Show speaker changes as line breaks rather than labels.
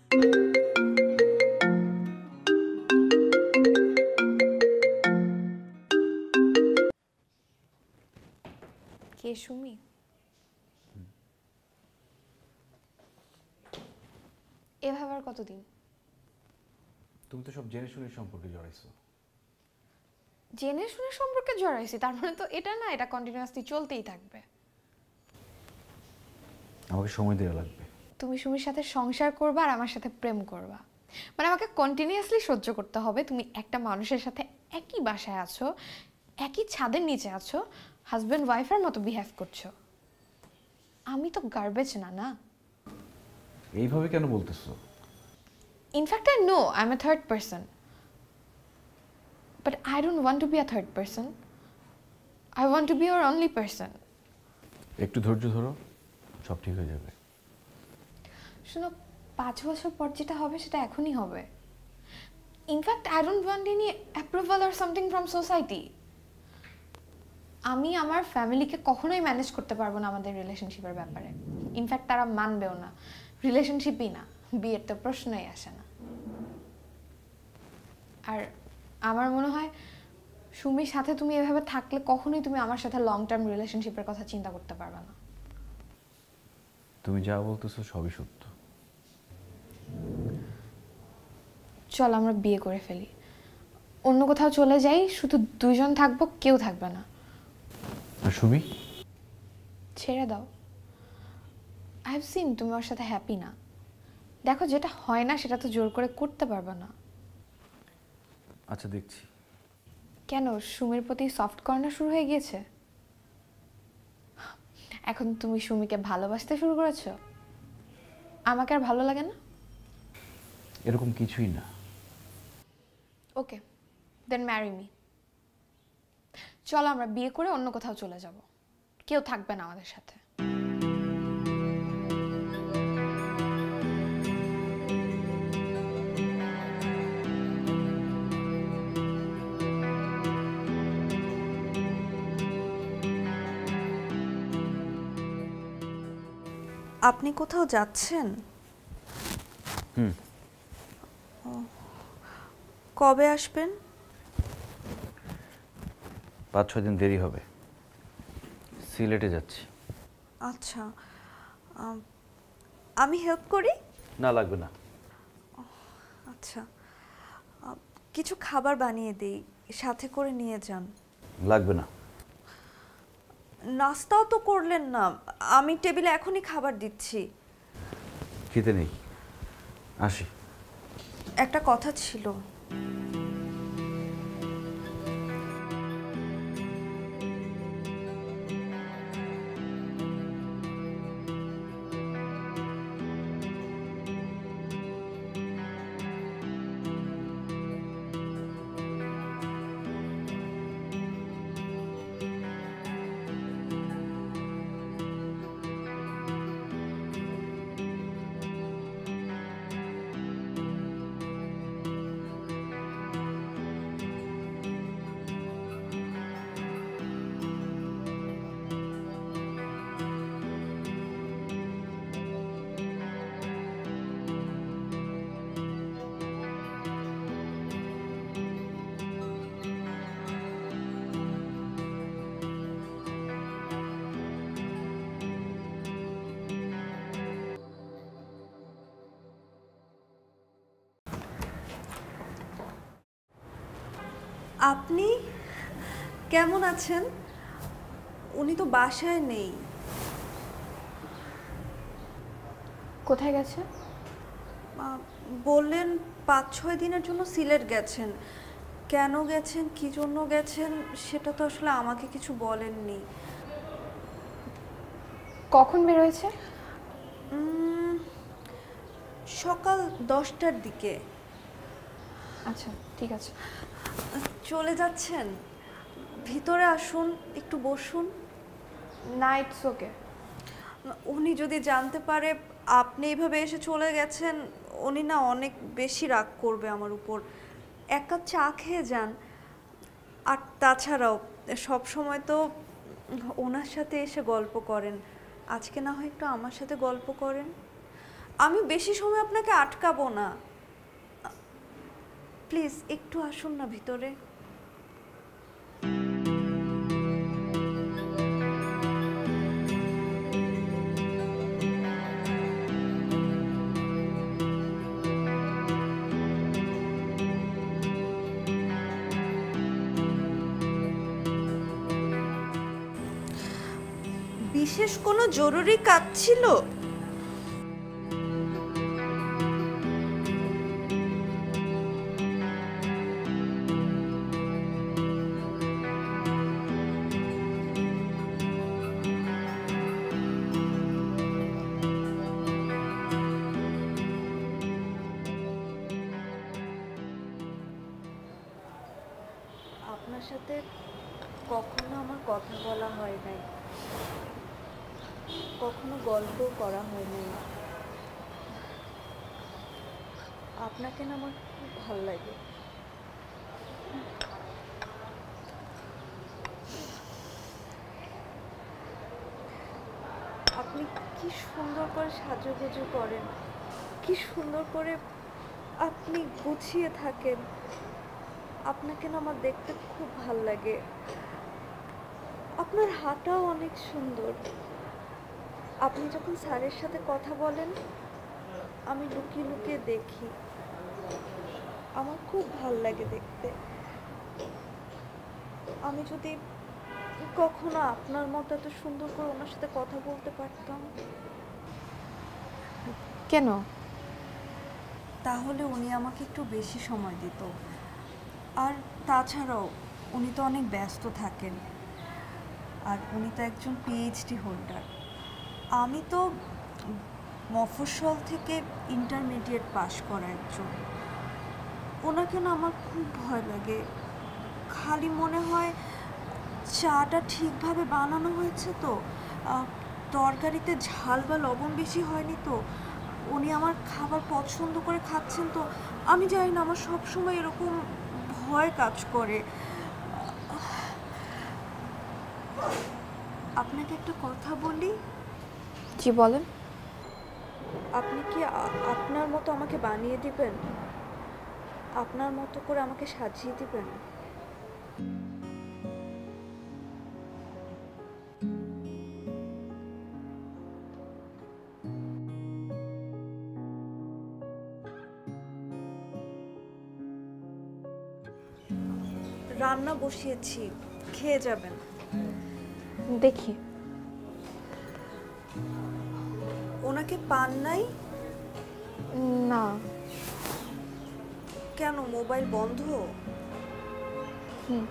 কে সুমি? এভাবে আর কতদিন?
তুমি তো সব জেনে শুনে সম্পর্কে জড়াইছো।
জেনে শুনে সম্পর্কে জড়াইছি তার মানে তো এটা না, এটা কন্টিনিউয়াসলি চলতেই থাকবে।
আমাকে সময় দেওয়া লাগবে।
তুমি সুমির সাথে সংসার করবা আর আমার সাথে প্রেম করবা, মানে আমাকে কন্টিনিউয়াসলি সহ্য করতে হবে। তুমি একটা মানুষের সাথে একই বাসায় আছো, একই ছাদের নিচে আছো, হাজব্যান্ড ওয়াইফের মতো বিহেভ করছো। আমি তো গার্বেজ না, না?
এইভাবে কেন বলতেছো?
In fact I know I M A third person, but I don't want to be a third person. I want to B your only person.
একটু ধৈর্য ধরো, সব ঠিক হয়ে যাবে।
শোনো, 5 বছর পর যেটা হবে সেটা এখনই হবে। In fact I don't want any approval or something from society. আমি আমার ফ্যামিলিকে কখনোই ম্যানেজ করতে পারবো না আমাদের রিলেশনশিপের ব্যাপারে। ইনফ্যাক্ট তারা মানবেও না। রিলেশনশিপই না, বিয়ের তো প্রশ্নই আসে না। আর আমার মনে হয় সুমির সাথে তুমি এভাবে থাকলে কখনোই তুমি আমার সাথে লং টার্ম রিলেশনশিপের কথা চিন্তা করতে পারবে না।
তুমি যা বলতেছো সবই সত্য।
চল আমরা বিয়ে করে ফেলি, অন্য কোথাও চলে যাই, শুধু দুইজন থাকবো, কেউ থাকবে না।
আর সুমি?
ছেড়ে দাও। আই হ্যাভ সিন তুমি ওর সাথে হ্যাপি না। দেখো, যেটা হয় না সেটা তো জোর করে করতে পারবে না।
আচ্ছা, দেখছি।
কেন, সুমির প্রতি সফট কর্নার শুরু হয়ে গিয়েছে? এখন তুমি সুমিকে ভালোবাসতে শুরু করেছো? আমাকে আর ভালো লাগে না?
এরকম কিছুই না।
ওকে, দেন ম্যারি মি। চলো আমরা বিয়ে করে অন্য কোথাও চলে যাব, কেউ থাকবে না আমাদের সাথে।
আপনি কোথাও যাচ্ছেন?
হুম।
কবে আসবেন?
5-6 দিন দেরি হবে। সিলেটে যাচ্ছি।
আচ্ছা, আমি হেল্প করি?
না, লাগবে না।
আচ্ছা, কিছু খাবার বানিয়ে দেই, সাথে করে নিয়ে যান।
লাগবে না।
নাস্তাও তো করলেন না, আমি টেবিলে এখনই খাবার দিচ্ছি।
খেতে নেই, আসি।
একটা কথা ছিল। আপনি কেমন আছেন? উনি তো বাসায় নেই।
কোথায় গেছে?
বললেন 5-6 দিনের জন্য সিলেট গেছেন। কেন গেছেন, কি জন্য গেছেন সেটা তো আসলে আমাকে কিছু বলেননি।
কখন বের হয়েছে?
সকাল 10টার দিকে।
আচ্ছা, ঠিক আছে।
চলে যাচ্ছেন? ভিতরে আসুন, একটু বসুন।
না, ইটস ওকে।
উনি যদি জানতে পারে আপনি এইভাবে এসে চলে গেছেন, উনি না অনেক বেশি রাগ করবে আমার উপর। এক কাপ চা খেয়ে যান। আর তাছাড়াও সব সময় তো ওনার সাথে এসে গল্প করেন, আজকে না হয় একটু আমার সাথে গল্প করেন। আমি বেশি সময় আপনাকে আটকাবো না, প্লিজ একটু আসুন না ভিতরে। বিশেষ কোনো জরুরি কাজ ছিল? আপনার সাথে কখনো আমার কথা বলা হয় নাই, কখনো গল্প করা হয় নাই। আপনাকে না আমার খুব ভালো লাগে। আপনি কি সুন্দর করে সাজুগুজু করেন, কি সুন্দর করে আপনি গুছিয়ে থাকেন। আপনাকে না আমার দেখতে খুব ভালো লাগে। আপনার হাঁটাও অনেক সুন্দর। আপনি যখন স্যারের সাথে কথা বলেন আমি লুকিয়ে লুকিয়ে দেখি, আমার খুব ভাল লাগে দেখতে। আমি যদি কখনো আপনার মতো এত সুন্দর করে ওনার সাথে কথা বলতে পারতাম,
কেন?
তাহলে উনি আমাকে একটু বেশি সময় দিত। আর তাছাড়াও উনি তো অনেক ব্যস্ত থাকেন, আর উনি তো একজন পিএইচডি হোল্ডার। আমি তো মফস্বল থেকে ইন্টারমিডিয়েট পাশ করা একজন। ওনাকে না আমার খুব ভয় লাগে। খালি মনে হয় চাটা ঠিকভাবে বানানো হয়েছে তো, তরকারিতে ঝাল বা লবণ বেশি হয়নি তো, উনি আমার খাবার পছন্দ করে খাচ্ছেন তো। আমি জানি না, আমার সবসময় এরকম ভয় কাজ করে। আপনাকে একটা কথা বলি।
জি বলেন।
আপনি কি আপনার মতো আমাকে বানিয়ে দিবেন? আপনার মতো করে আমাকে সাজিয়ে দিবেন? রান্না বসিয়েছি, খেয়ে যাবেন।
দেখি।
ওনাকে পান নাই?
না।
কেন, মোবাইল বন্ধ?
হুম।